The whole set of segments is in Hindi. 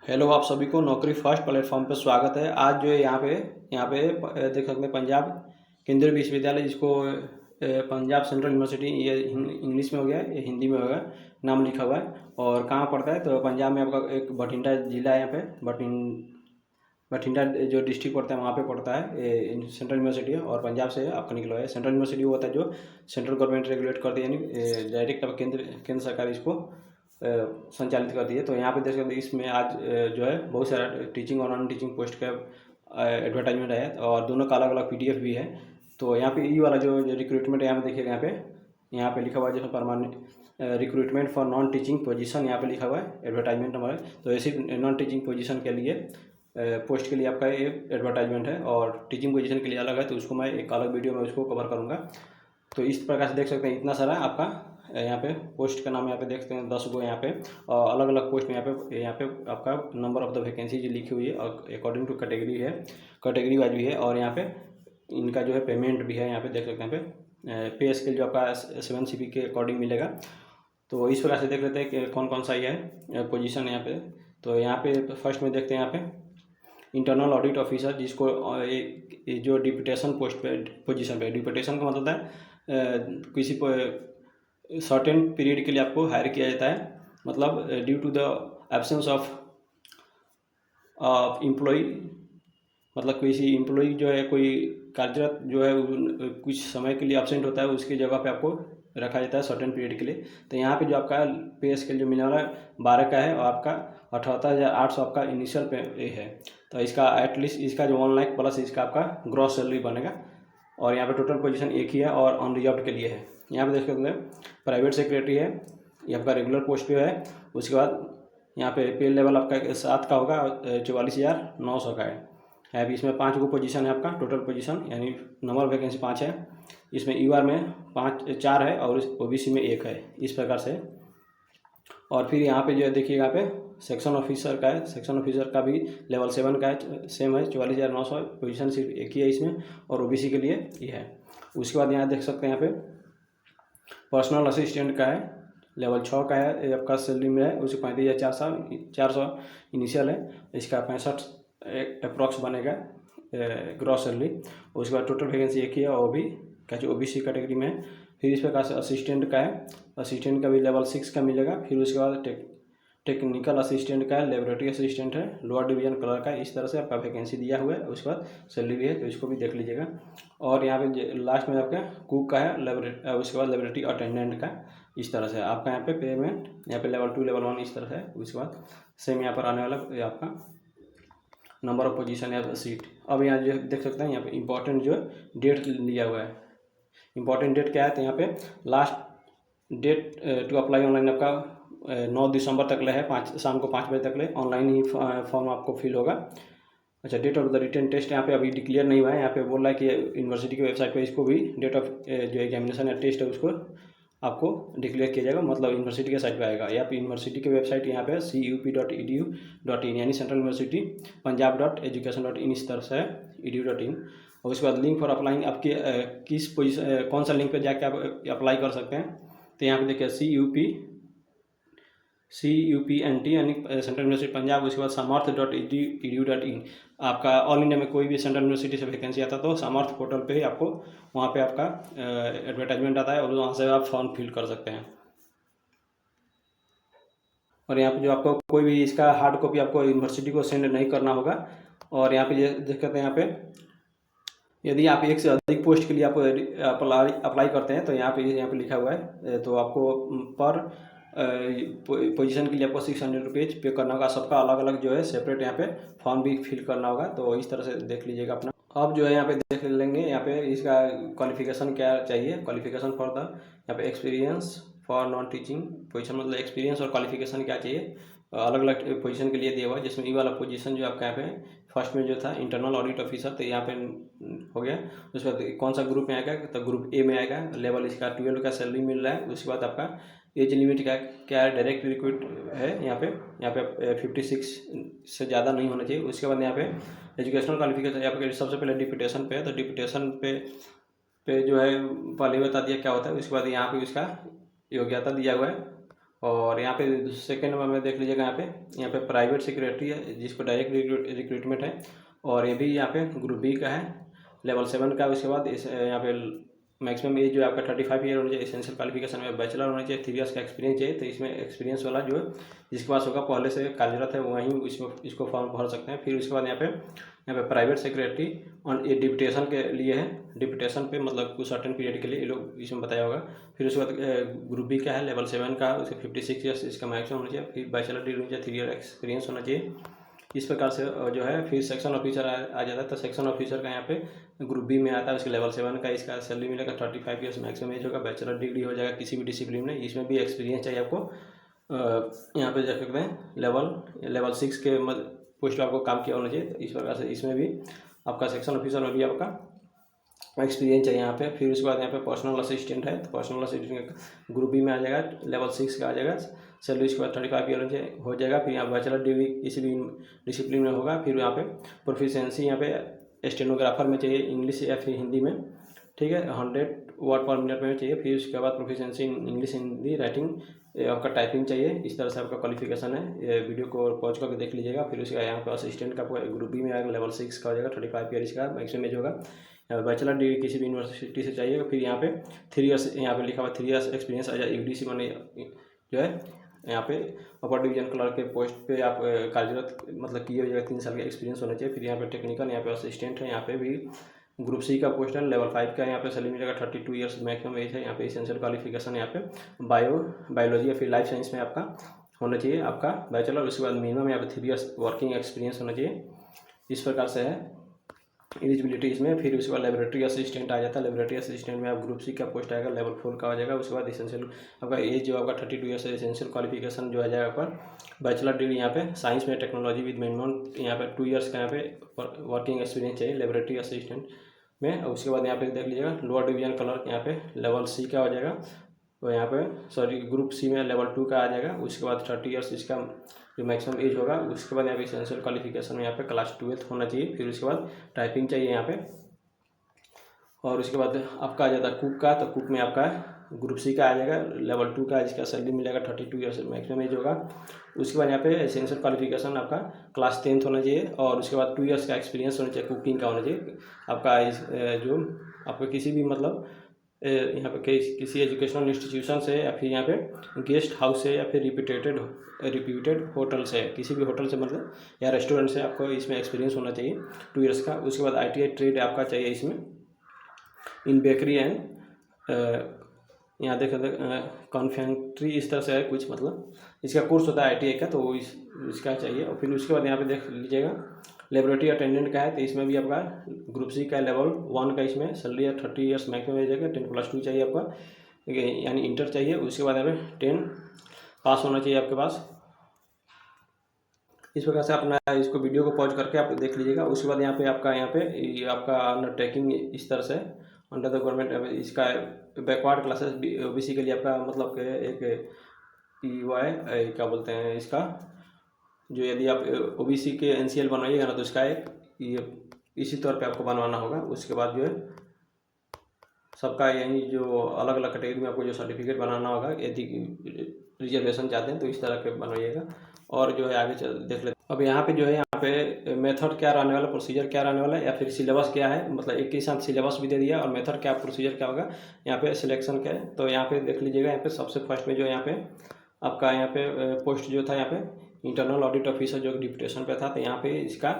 हेलो, आप सभी को नौकरी फर्स्ट प्लेटफॉर्म पर स्वागत है। आज जो है यहाँ पे देख सकते हैं पंजाब केंद्रीय विश्वविद्यालय, जिसको पंजाब सेंट्रल यूनिवर्सिटी, ये इंग्लिश में हो गया, ये हिंदी में हो गया, नाम लिखा हुआ है। और कहाँ पड़ता है तो पंजाब में आपका एक बठिंडा जिला है, यहाँ पे बठिंडा जो डिस्ट्रिक्ट पड़ता है वहाँ पे पड़ता है। ये सेंट्रल यूनिवर्सिटी है और पंजाब से आपका निकला है। सेंट्रल यूनिवर्सिटी वो होता है जो सेंट्रल गवर्नमेंट रेगुलेट करती है, यानी डायरेक्ट अब केंद्र सरकार इसको संचालित करती है। तो यहाँ पे देख सकते हैं इसमें आज जो है बहुत सारा टीचिंग और नॉन टीचिंग पोस्ट का एडवर्टाइजमेंट है और दोनों का अलग अलग पीडीएफ भी है। तो यहाँ पे ई वाला जो रिक्रूटमेंट है, यहाँ पे देखिएगा, यहाँ पे लिखा हुआ है जो permanent recruitment for non teaching position, यहाँ पे लिखा हुआ है एडवर्टाइजमेंट नंबर है। तो ऐसी नॉन टीचिंग पोजीशन के लिए पोस्ट के लिए आपका ये एडवर्टाइजमेंट है और टीचिंग पोजीशन के लिए अलग है, तो उसको मैं एक अलग वीडियो में उसको कवर करूँगा। तो इस प्रकार से देख सकते हैं इतना सारा आपका यहाँ पे पोस्ट का नाम यहाँ पे देखते हैं 10 गो यहाँ पे और अलग अलग पोस्ट में यहाँ पे आपका नंबर ऑफ द वैकेंसी जो लिखी हुई है और अकॉर्डिंग टू कैटेगरी है, कैटेगरी वाइज भी है। और यहाँ पे इनका जो है पेमेंट भी है, यहाँ पे देख सकते हैं यहाँ पे स्केल जो आपका 7 CP के अकॉर्डिंग मिलेगा। तो इस प्रकार से देख लेते हैं कि कौन कौन सा ये है पोजीशन यहाँ पे। तो यहाँ पे फर्स्ट में देखते हैं यहाँ पे इंटरनल ऑडिट ऑफिसर, जिसको जो डिप्यूटेशन पोस्ट पे पोजीशन पे, डिप्यूटेशन का मतलब है किसी सर्टेन पीरियड के लिए आपको हायर किया जाता है, मतलब due to the absence of employ, मतलब किसी एम्प्लॉय जो है कोई कार्यरत जो है कुछ समय के लिए एब्सेंट होता है, उसकी जगह पे आपको रखा जाता है सर्टेन पीरियड के लिए। तो यहाँ पे जो आपका पे स्केल जो मिलने वाला है 12 का है और आपका 78,800 आपका इनिशियल पे है। तो इसका एटलीस्ट इसका जो 1 लाख प्लस इसका आपका ग्रॉस सैलरी बनेगा। और यहाँ पे टोटल पोजीशन एक ही है और अनरिजर्व्ड के लिए है। यहाँ पे देख सकते हैं प्राइवेट सेक्रेटरी है, ये आपका रेगुलर पोस्ट पे है। उसके बाद यहाँ पे लेवल आपका 7 का होगा, 44,900 का है। अभी इसमें 5 गो पोजीशन है आपका टोटल पोजीशन, यानी नंबर वैकेंसी 5 है। इसमें यूआर में 4 है और ओबीसी में 1 है, इस प्रकार से। और फिर यहाँ पे जो है देखिएगा, यहाँ पे सेक्शन ऑफिसर का है, सेक्शन ऑफिसर का भी लेवल 7 का है, सेम है 44,900, पोजीशन सिर्फ एक ही है इसमें और ओबीसी के लिए ये है। उसके बाद यहाँ देख सकते हैं यहाँ पे पर्सनल असिस्टेंट का है, लेवल 6 का है, ये आपका सैलरी में है, उसे 35,400 इनिशियल है, इसका 65 अप्रॉक्स बनेगा ग्रॉस सैलरी। उसके बाद टोटल वैकेंसी एक ही है और भी क्या ओबीसी कैटेगरी में है। फिर इस प्रकार से असिस्टेंट का है, असिस्टेंट का भी लेवल 6 का मिलेगा। फिर उसके बाद टेक्निकल असिस्टेंट का है, लेबोरेटरी असिस्टेंट है, लोअर डिवीजन कलर का, इस तरह से आपका वैकेंसी दिया हुआ है। उसके बाद सैलरी भी है, तो इसको भी देख लीजिएगा। और यहाँ पे लास्ट में आपका कुक का है, उसके बाद लेबोरेटरी अटेंडेंट का, इस तरह से आपका यहाँ पे पेमेंट, यहाँ पे लेवल 2 लेवल 1 इस तरह से। उसके बाद सेम यहाँ पर आने वाला आपका नंबर ऑफ पोजीशन या सीट। अब यहाँ जो देख सकते हैं यहाँ पे इंपॉर्टेंट जो डेट लिया हुआ है, इंपॉर्टेंट डेट क्या है, तो यहाँ पे last date to apply online आपका 9 दिसंबर तक है, शाम को 5 बजे तक ऑनलाइन ही फॉर्म आपको फिल होगा। अच्छा, date of the written test यहाँ पे अभी डिक्लेयर नहीं हुआ है, यहाँ पे बोल रहा है कि यूनिवर्सिटी की वेबसाइट पे इसको भी डेट ऑफ जो एग्जामिनेशन या टेस्ट है उसको आपको डिक्लेयर किया जाएगा, मतलब यूनिवर्सिटी के साइट पे आएगा। या फिर यूनिवर्सिटी की वेबसाइट यहाँ पे cup.edu.in, यानी सेंट्रल यूनिवर्सिटी punjab.education.in, इस तरह से edu.in। और उसके बाद लिंक फॉर अप्लाइंग, आपके किस पोजीशन कौन सा लिंक पे जाके आप अप्लाई कर सकते हैं। तो यहाँ पे देखिए CUPNT यानी सेंट्रल यूनिवर्सिटी पंजाब। उसके बाद samarth.edu.in, आपका ऑल इंडिया में कोई भी सेंट्रल यूनिवर्सिटी से वैकेंसी आता है तो सामर्थ पोर्टल पे ही आपको वहाँ पे आपका एडवर्टाइजमेंट आता है और वहाँ से आप फॉर्म फिल कर सकते हैं। और यहाँ पे जो आपको कोई भी इसका हार्ड कॉपी आपको यूनिवर्सिटी को सेंड नहीं करना होगा। और यहाँ पे देख सकते हैं, यहाँ पे यदि आप एक से अधिक पोस्ट के लिए आप अप्लाई करते हैं तो यहाँ पे लिखा हुआ है, तो आपको पर पोजीशन के लिए आपको 600 रुपीज़ पे करना होगा। सबका अलग अलग जो है सेपरेट यहाँ पे फॉर्म भी फिल करना होगा, तो इस तरह से देख लीजिएगा अपना। अब जो है यहाँ पे देख लेंगे, यहाँ पे इसका क्वालिफिकेशन क्या चाहिए। क्वालिफिकेशन फॉर द यहाँ पे experience for non teaching position, मतलब एक्सपीरियंस और क्वालिफिकेशन क्या चाहिए, अलग अलग पोजीशन के लिए दिया हुआ है। जिसमें ई वाला पोजीशन जो आपका यहाँ पे फर्स्ट में जो था इंटरनल ऑडिट ऑफिसर, तो यहाँ पे हो गया। उसके बाद कौन सा ग्रुप में आएगा, तो ग्रुप ए में आएगा, लेवल इसका 12 का सैलरी मिल रहा है। उसके बाद आपका एज लिमिट क्या है, डायरेक्ट रिक्रूट है यहाँ पे 56 से ज़्यादा नहीं होना चाहिए। उसके बाद यहाँ पे एजुकेशनल क्वालिफिकेशन, यहाँ पे सबसे पहले डिप्यूटेशन पे है, तो डिप्यूटेशन पे जो है पहले बता दिया क्या होता है। उसके बाद यहाँ पे उसका योग्यता दिया हुआ है और यहाँ पे सेकेंड नंबर में देख लीजिएगा, यहाँ पे प्राइवेट सेक्रेटरी है जिसको डायरेक्ट रिक्रूटमेंट है, और ये भी यहाँ पे ग्रुप बी का है, लेवल 7 का। उसके बाद इस यहाँ पे मैक्सिमम एज जो आपका 35 ईयर होना चाहिए, एसेंशियल क्वालिफिकेशन में बैचलर होना चाहिए, 3 ईयर्स का एक्सपीरियंस चाहिए। तो इसमें एक्सपीरियंस वाला जो जिसके पास होगा पहले से कार्यरत है वहीं इसको फॉर्म भर सकते हैं। फिर उसके बाद यहाँ पे प्राइवेट सेक्रेटरी और ये डिप्यूटेशन के लिए है, डिप्यूटेशन पे मतलब कुछ सर्टेन पीरियड के लिए ये लोग इसमें बताया होगा। फिर उसके बाद ग्रुप बी का है, लेवल 7 का, उसके 56 ईयर्स इसका मैक्सिमम होना चाहिए। फिर बैचलर डिग्री होना चाहिए, 3 ईयर एक्सपीरियंस होना चाहिए। इस प्रकार से जो है फिर सेक्शन ऑफिसर आ जाता है। तो सेक्शन ऑफिसर का यहाँ पे ग्रुप बी में आता है, उसके लेवल 7 का, इसका सैलरी मिलेगा 35 ईयर्स मैक्सिमम एज होगा, बैचलर डिग्री हो जाएगा किसी भी डिसिप्लिन में। इसमें भी एक्सपीरियंस चाहिए आपको। यहाँ पे देख सकते हैं लेवल 6 के पोस्ट आपको काम किया होना चाहिए। तो इस प्रकार से इसमें भी आपका सेक्शन ऑफिसर में भी आपका एक्सपीरियंस चाहिए यहाँ पे। फिर उसके बाद यहाँ पे पर्सनल असिस्टेंट है, तो पर्सनल असिस्टेंट ग्रुप बी में आ जाएगा, लेवल 6 का आ जाएगा, सैलरी उसके बाद 35 ईयर हो जाएगा। फिर यहाँ बैचलर डिग्री किसी भी डिसिप्लिन में होगा। फिर यहाँ पे प्रोफिशिएंसी यहाँ पे स्टेनोग्राफर में चाहिए, इंग्लिश या फिर हिंदी में, ठीक है, 100 वर्ड पर मिनट में चाहिए। फिर उसके बाद प्रोफिशिएंसी इंग्लिश, हिंदी, राइटिंग, आपका टाइपिंग चाहिए। इस तरह से आपका क्वालिफिकेशन है। ये वीडियो को पॉज करके देख लीजिएगा। फिर उसका यहाँ पे असिस्टेंट का ग्रुप बी में आएगा, लेवल 6 का हो जाएगा, 35 ईयर इसका मैक्सिमम एज होगा। बैचलर डिग्री किसी भी यूनिवर्सिटी से चाहिए। फिर यहाँ पे 3 ईयर्स यहाँ पे लिखा हुआ 3 ईयर्स एक्सपीरियंस आ जाए, UDC माने जो है यहाँ पे अपर डिवीजन क्लर्क के पोस्ट पे आप कार्यरत मतलब किए हो जाएगा, 3 साल का एक्सपीरियंस होना चाहिए। फिर यहाँ पे टेक्निकल, यहाँ पे असिस्टेंट है, यहाँ पे भी ग्रुप सी का पोस्ट है, लेवल 5 का। यहाँ पे सैलरी मिलेगा 32 ईयर्स मैक्सिमम एज है। यहाँ पे एसेंशियल क्वालिफिकेशन यहाँ पे बायोलॉजी या फिर लाइफ साइंस में आपका होना चाहिए आपका बैचलर। उसके बाद मिनिमम यहाँ पे 3 ईयर्स वर्किंग एक्सपीरियंस होना चाहिए। इस प्रकार से है एलिजिबिलिटी इसमें। फिर उसके बाद लेबोरेटरी असिस्टेंट आ जाता है, लेबोरेटरी असिस्टेंट में आप ग्रुप सी का पोस्ट आएगा, लेवल 4 का आ जाएगा। उसके बाद एसेंशियल आपका एज जो आपका 32 ईयर्स है, एसेंशियल क्वालिफिकेशन जो आ जाएगा आपका बैचलर डिग्री यहाँ पे साइंस में टेक्नोलॉजी विद मिनिमम यहाँ पे 2 ईयर्स का यहाँ पे वर्किंग एक्सपीरियंस चाहिए लेबोरेटरी असिस्टेंट में। और उसके बाद यहाँ पे देख लीजिएगा लोअर डिवीजन क्लर्क यहाँ पे लेवल सी का हो जाएगा, तो यहाँ पे सॉरी ग्रुप सी में लेवल 2 का आ जाएगा। उसके बाद 30 ईयर्स इसका जो मैक्सिमम एज होगा। उसके बाद यहाँ पे एसेंशियल क्वालिफिकेशन में यहाँ पे क्लास 12th होना चाहिए। फिर उसके बाद टाइपिंग चाहिए यहाँ पे। और उसके बाद आपका आ जाता है कुक का, तो कुक में आपका ग्रुप सी का आ जाएगा, लेवल 2 का, जिसका सैलरी मिलेगा 32 ईयर्स मैक्सिमम एज होगा। उसके बाद यहाँ पे एसेंशियल क्वालिफिकेशन आपका क्लास 10th होना चाहिए। और उसके बाद 2 ईयर्स का एक्सपीरियंस होना चाहिए, कुकिंग का होना चाहिए आपका। जो आपका किसी भी मतलब यहाँ पे किसी एजुकेशनल इंस्टीट्यूशन से या फिर यहाँ पे गेस्ट हाउस से या फिर रिप्यूटेड होटल से, किसी भी होटल से मतलब या रेस्टोरेंट से आपको इसमें एक्सपीरियंस होना चाहिए 2 ईयर्स का। उसके बाद ITI ट्रेड आपका चाहिए इसमें, इन बेकरी एंड यहाँ देख कॉन्फेक्ट्री, इस तरह से है कुछ मतलब इसका कोर्स होता है ITI का, तो इसका चाहिए। और फिर उसके बाद यहाँ पे देख लीजिएगा लेबोरेटरी अटेंडेंट का है, तो इसमें भी आपका ग्रुप सी का लेवल 1 का, इसमें सैलरी 30 ईयर्स मैक्सिमम एज है, 10+2 चाहिए आपका, यानी इंटर चाहिए। उसके बाद यहाँ पे 10 पास होना चाहिए आपके पास। इस प्रकार से अपना इसको वीडियो को पॉज करके आप देख लीजिएगा। उसके बाद यहाँ पे आपका अंडरटेकिंग इस तरह से अंडर द गवर्नमेंट, इसका बैकवर्ड क्लासेस OBC के लिए आपका मतलब एक EY क्या बोलते हैं इसका, जो यदि आप OBC के NCL बनवाइएगा ना तो इसका एक इसी तौर पे आपको बनवाना होगा। उसके बाद जो है सबका यही जो अलग अलग कैटेगरी में आपको जो सर्टिफिकेट बनाना होगा, यदि रिजर्वेशन चाहते हैं तो इस तरह के बनवाइएगा। और जो है आगे देख लेते अब यहाँ पे जो है यहाँ पे मेथड क्या रहने वाला, प्रोसीजर क्या रहने वाला है, या फिर सिलेबस क्या है, मतलब एक के साथ सिलेबस भी दे दिया और मेथड क्या प्रोसीजर क्या होगा यहाँ पे सिलेक्शन क्या है। तो यहाँ पे देख लीजिएगा, यहाँ पे सबसे फर्स्ट में जो यहाँ पे आपका यहाँ पे पोस्ट जो था यहाँ पे इंटरनल ऑडिट ऑफिसर जो डिप्यूटेशन पे था, तो यहाँ पे इसका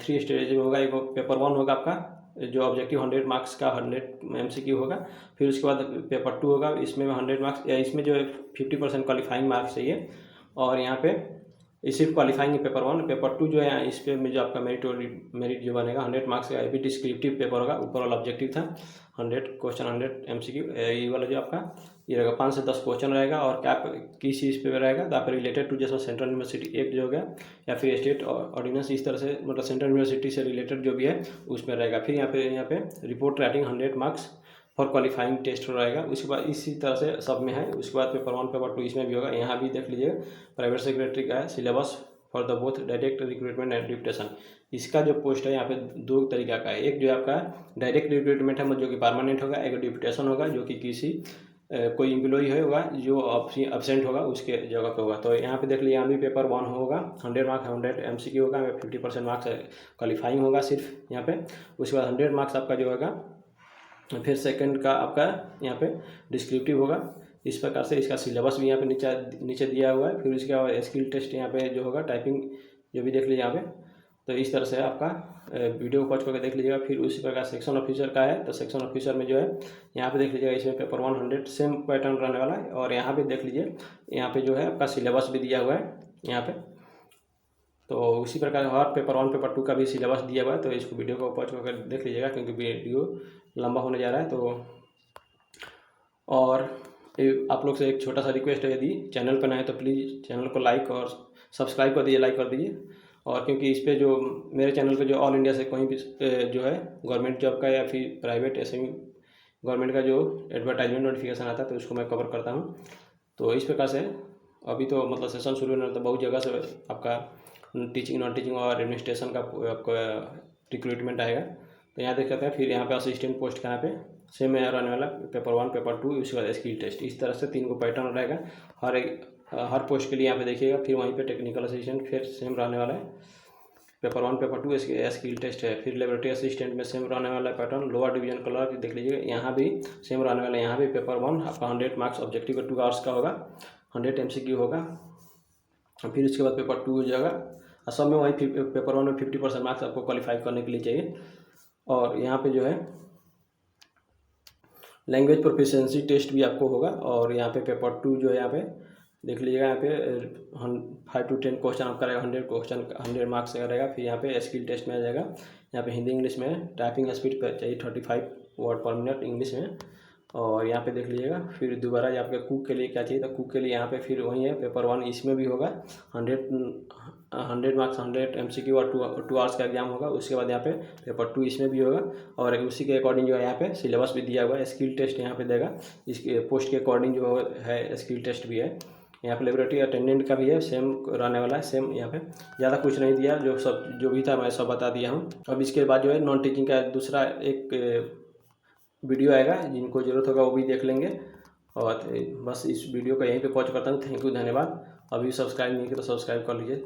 3 स्टेज में होगा। एक पेपर 1 होगा आपका जो ऑब्जेक्टिव 100 मार्क्स का 100 MCQ होगा। फिर उसके बाद पेपर 2 होगा, इसमें 100 मार्क्स, या इसमें जो 50% क्वालिफाइंग मार्क्स चाहिए। और यहाँ पे सिर्फ क्वालिफाइंग पेपर 1, पेपर 2 जो है इस पे में जो आपका मेरिट जो बनेगा 100 मार्क्स का, ये भी डिस्क्रिप्टिव पेपर होगा। ऊपर वाला ऑब्जेक्टिव था 100 क्वेश्चन 100 MCQ, ये वाला जो आपका ये रहेगा 5 से 10 क्वेश्चन रहेगा। और क्या किस चीज़ पे रहेगा, तो आप रिलेटेड टू जैसे सेंट्रल यूनिवर्सिटी एक्ट जो हो गया या फिर स्टेट ऑर्डिनेंस, इस तरह से मतलब सेंट्रल यूनिवर्सिटी से रिलेटेड जो भी है उसमें रहेगा। फिर यहाँ पे report writing 100 marks for qualifying test रहेगा। उसके बाद इसी तरह से सब में है। उसके बाद पेपर 1 पेपर 2 इसमें भी होगा। यहाँ भी देख लीजिएगा प्राइवेट सेक्रेटरी का है syllabus for the both direct recruitment and deputation. इसका जो पोस्ट है यहाँ पे 2 तरीका का है, एक जो आपका डायरेक्ट रिक्रूटमेंट है जो कि परमानेंट होगा, एक डिप्यूटेशन होगा जो कि किसी कोई एम्प्लॉई होगा जो absent होगा उसके जगह पे होगा। तो यहाँ पे देख लीजिए, यहाँ भी पेपर 1 होगा, 100 मार्क्स 100 MCQ होगा, 50% मार्क्स क्वालिफाइंग होगा सिर्फ यहाँ पे। उसके बाद 100 मार्क्स आपका जो होगा, फिर सेकंड का आपका यहाँ पे डिस्क्रिप्टिव होगा। इस प्रकार से इसका सिलेबस भी यहाँ पे नीचे दिया हुआ है। फिर उसके बाद स्किल टेस्ट यहाँ पे जो होगा, टाइपिंग जो भी देख लीजिए यहाँ पे। तो इस तरह से आपका वीडियो को पॉज करके देख लीजिएगा। फिर उसी प्रकार सेक्शन ऑफिसर का है, तो सेक्शन ऑफिसर में जो है यहाँ पे देख लीजिएगा, इसमें पेपर 100 सेम पैटर्न रहने वाला है। और यहाँ पे देख लीजिए, यहाँ पे जो है आपका सिलेबस भी दिया हुआ है यहाँ पे। तो उसी प्रकार हर पेपर 1 पेपर 2 का भी सिलेबस दिया हुआ है। तो इसको वीडियो को पॉज करके देख लीजिएगा, क्योंकि वीडियो लंबा होने जा रहा है। तो और आप लोग से एक छोटा सा रिक्वेस्ट है, यदि चैनल पर नए हैं तो प्लीज़ चैनल को लाइक और सब्सक्राइब कर दीजिए, लाइक कर दीजिए। और क्योंकि इस पे जो मेरे चैनल पे जो ऑल इंडिया से कहीं भी जो है गवर्नमेंट जॉब का या फिर प्राइवेट ऐसे ही गवर्नमेंट का जो एडवर्टाइजमेंट नोटिफिकेशन आता है, तो उसको मैं कवर करता हूँ। तो इस प्रकार से अभी तो मतलब सेशन शुरू होने, तो बहुत जगह से आपका टीचिंग नॉन टीचिंग और एडमिनिस्ट्रेशन का आपका रिक्रूटमेंट आएगा। तो यहाँ देख सकते हैं। फिर यहाँ पे असिस्टेंट पोस्ट का यहाँ पे सेम रहने वाला, पेपर 1 पेपर 2, उसके बाद स्किल टेस्ट। इस तरह से 3 को पैटर्न रहेगा हर पोस्ट के लिए यहाँ पे देखिएगा। फिर वहीं पे टेक्निकल असिस्टेंट फिर सेम रहने वाला है, पेपर 1 पेपर 2 स्किल टेस्ट है। फिर लेबोरेटरी असिस्टेंट में सेम रहने वाला है पैटर्न। लोअर डिवीजन क्लर्क देख लीजिएगा, यहाँ भी सेम रहने वाला है। यहाँ भी पेपर 1 आपका 100 मार्क्स ऑब्जेक्टिव का 2 आवर्स का होगा, 100 MCQ होगा। फिर उसके बाद पेपर 2 हो जाएगा, और सब में वही पेपर 1 में 50% मार्क्स आपको क्वालिफाई करने के लिए चाहिए। और यहाँ पे जो है लैंग्वेज प्रोफिशिएंसी टेस्ट भी आपको होगा। और यहाँ पे पेपर 2 जो है, यहाँ पे देख लीजिएगा, यहाँ पे 5 to 10 क्वेश्चन आपका रहेगा, 100 क्वेश्चन 100 मार्क्स का रहेगा। फिर यहाँ पे स्किल टेस्ट में आ जाएगा, यहाँ पे हिंदी इंग्लिश में टाइपिंग स्पीड पर चाहिए 35 वर्ड पर मिनट इंग्लिश में। और यहाँ पे देख लीजिएगा, फिर दोबारा ये आपके कुक के लिए क्या चाहिए, तो कुक के लिए यहाँ पे फिर वही है, पेपर 1 इसमें भी होगा, 100 मार्क्स 100 MCQ और 2 आवर्स का एग्जाम होगा। उसके बाद यहाँ पे पेपर 2 इसमें भी होगा, और उसी के अकॉर्डिंग जो है यहाँ पे सिलेबस भी दिया हुआ है। स्किल टेस्ट यहाँ पे देगा, इसके पोस्ट के अकॉर्डिंग जो है स्किल टेस्ट भी है। यहाँ पे लेबोरेटरी अटेंडेंट का भी है, सेम रहने वाला है, सेम। यहाँ पे ज़्यादा कुछ नहीं दिया, जो भी था मैं सब बता दिया हूँ। अब इसके बाद जो है नॉन टीचिंग का दूसरा एक वीडियो आएगा, जिनको ज़रूरत होगा वो भी देख लेंगे। और बस इस वीडियो को यहीं पे पॉज करता हूँ। थैंक यू, धन्यवाद। अभी सब्सक्राइब नहीं किया तो सब्सक्राइब कर लीजिए।